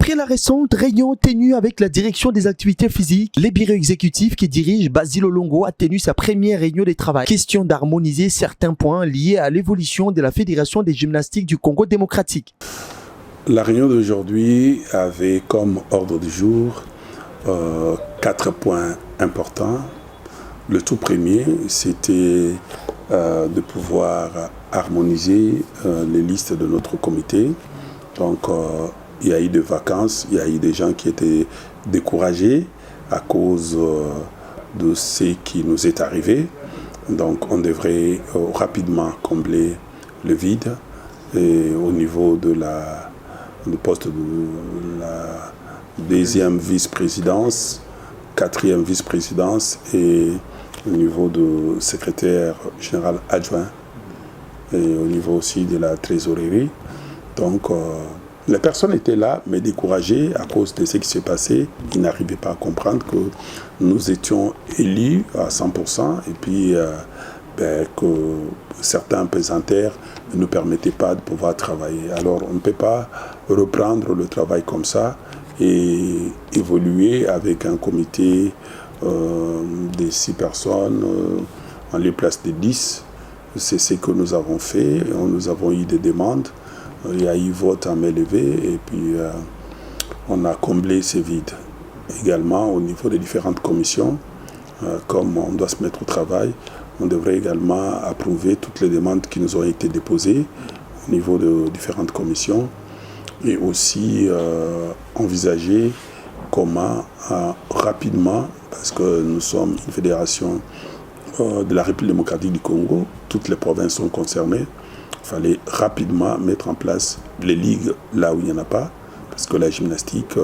Après la récente réunion tenue avec la direction des activités physiques, le bureau exécutif qui dirige Basile Olongo a tenu sa première réunion de travail. Question d'harmoniser certains points liés à l'évolution de la Fédération des gymnastiques du Congo démocratique. La réunion d'aujourd'hui avait comme ordre du jour 4 points importants. Le tout premier, c'était de pouvoir harmoniser les listes de notre comité. Donc, il y a eu des vacances, il y a eu des gens qui étaient découragés à cause de ce qui nous est arrivé. Donc, on devrait rapidement combler le vide. Et au niveau du poste de la deuxième vice-présidence, quatrième vice-présidence et au niveau du secrétaire général adjoint et au niveau aussi de la trésorerie. Donc, les personnes étaient là, mais découragées à cause de ce qui s'est passé. Ils n'arrivaient pas à comprendre que nous étions élus à 100% et puis que certains pesanteurs ne nous permettaient pas de pouvoir travailler. Alors, on ne peut pas reprendre le travail comme ça et évoluer avec un comité de 6 personnes en lieu place de 10. C'est ce que nous avons fait. Nous avons eu des demandes. Il y a eu vote à main levée et puis on a comblé ces vides. Également au niveau des différentes commissions, comme on doit se mettre au travail, on devrait également approuver toutes les demandes qui nous ont été déposées au niveau de différentes commissions et aussi envisager comment rapidement, parce que nous sommes une fédération de la République démocratique du Congo, toutes les provinces sont concernées. Il fallait rapidement mettre en place les ligues là où il n'y en a pas, parce que la gymnastique,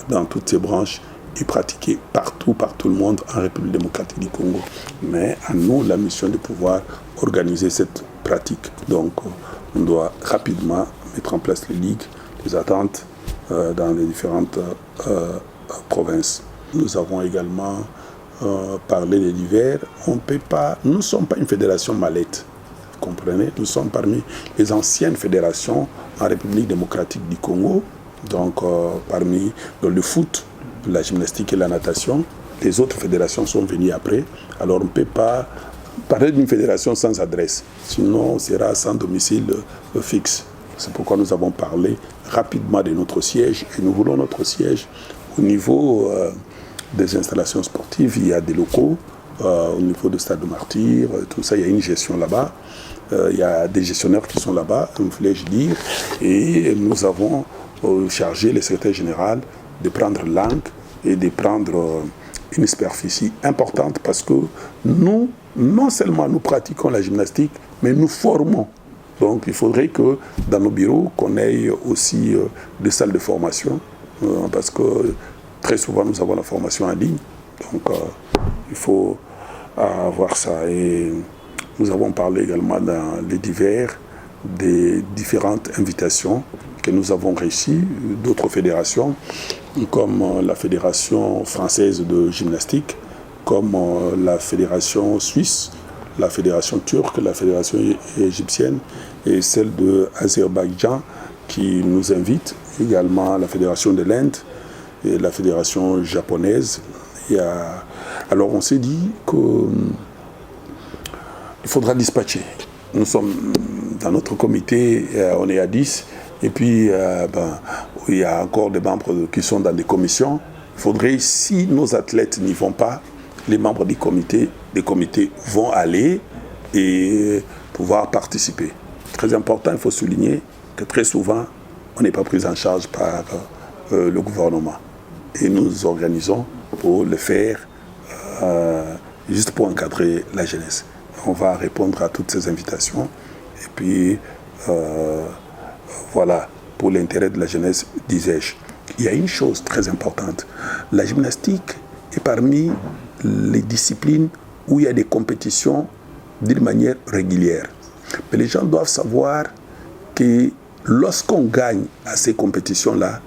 dans toutes ses branches, est pratiquée partout, par tout le monde en République démocratique du Congo. Mais à nous, la mission de pouvoir organiser cette pratique. Donc, on doit rapidement mettre en place les ligues, les attentes dans les différentes provinces. Nous avons également parlé de l'hiver. Nous ne sommes pas une fédération mallette. Comprenez, nous sommes parmi les anciennes fédérations en République démocratique du Congo, donc parmi le foot, la gymnastique et la natation. Les autres fédérations sont venues après, alors on ne peut pas parler d'une fédération sans adresse, sinon on sera sans domicile fixe. C'est pourquoi nous avons parlé rapidement de notre siège et nous voulons notre siège au niveau des installations sportives. Il y a des locaux. Au niveau du stade de Martyr, tout ça, il y a une gestion là-bas. Il y a des gestionnaires qui sont là-bas, voulais-je dire. Et nous avons chargé le secrétaire général de prendre langue et de prendre une superficie importante parce que nous, non seulement nous pratiquons la gymnastique, mais nous formons. Donc il faudrait que dans nos bureaux, qu'on ait aussi des salles de formation parce que très souvent nous avons la formation en ligne. Donc il faut voir ça. Et nous avons parlé également dans les divers des différentes invitations que nous avons reçues d'autres fédérations, comme la Fédération française de gymnastique, comme la Fédération suisse, la Fédération turque, la Fédération égyptienne et celle de Azerbaïdjan qui nous invite, également la Fédération de l'Inde et la Fédération japonaise. Alors on s'est dit qu'il faudra dispatcher. Nous sommes dans notre comité, on est à 10, et puis il y a encore des membres qui sont dans des commissions. Il faudrait, si nos athlètes n'y vont pas, les membres des comités vont aller et pouvoir participer. Très important, il faut souligner que très souvent, on n'est pas pris en charge par le gouvernement. Et nous organisons pour le faire juste pour encadrer la jeunesse. On va répondre à toutes ces invitations. Et puis, voilà, pour l'intérêt de la jeunesse, disais-je. Il y a une chose très importante. La gymnastique est parmi les disciplines où il y a des compétitions d'une manière régulière. Mais les gens doivent savoir que lorsqu'on gagne à ces compétitions-là,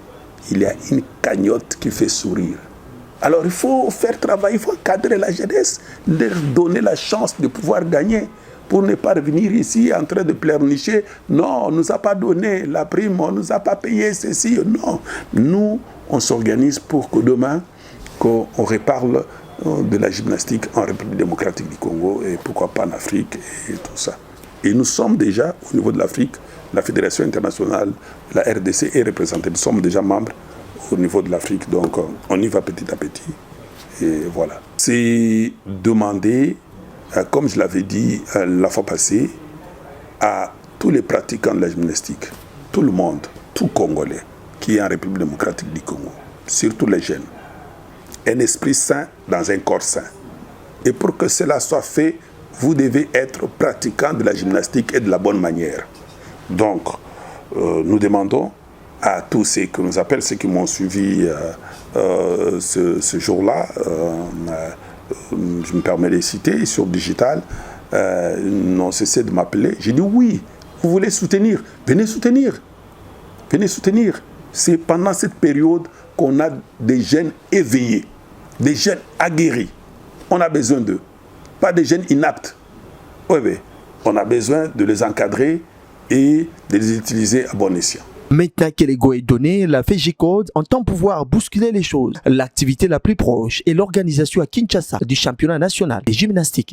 il y a une cagnotte qui fait sourire. Alors il faut faire travailler, il faut encadrer la jeunesse, leur donner la chance de pouvoir gagner. pour ne pas revenir ici en train de pleurnicher. Non, on ne nous a pas donné la prime, on ne nous a pas payé ceci. Non, nous, on s'organise pour que demain, qu'on reparle de la gymnastique en République démocratique du Congo et pourquoi pas en Afrique et tout ça. Et nous sommes déjà, au niveau de l'Afrique, la Fédération internationale, la RDC est représentée. Nous sommes déjà membres au niveau de l'Afrique, donc on y va petit à petit. Et voilà. C'est demander, comme je l'avais dit la fois passée, à tous les pratiquants de la gymnastique, tout le monde, tout Congolais qui est en République démocratique du Congo, surtout les jeunes, un esprit sain dans un corps sain. Et pour que cela soit fait, vous devez être pratiquant de la gymnastique et de la bonne manière. Donc, nous demandons à tous ceux qui nous appellent, ceux qui m'ont suivi ce jour-là, je me permets de les citer, sur Digital, n'ont cessé de m'appeler. J'ai dit oui, vous voulez soutenir, venez soutenir. Venez soutenir. C'est pendant cette période qu'on a des jeunes éveillés, des jeunes aguerris. On a besoin d'eux, pas des jeunes inaptes. Oui, oui, on a besoin de les encadrer et de les utiliser à bon escient. Maintenant que l'ego est donné, la FEGICOD entend pouvoir bousculer les choses. L'activité la plus proche est l'organisation à Kinshasa du championnat national de gymnastique.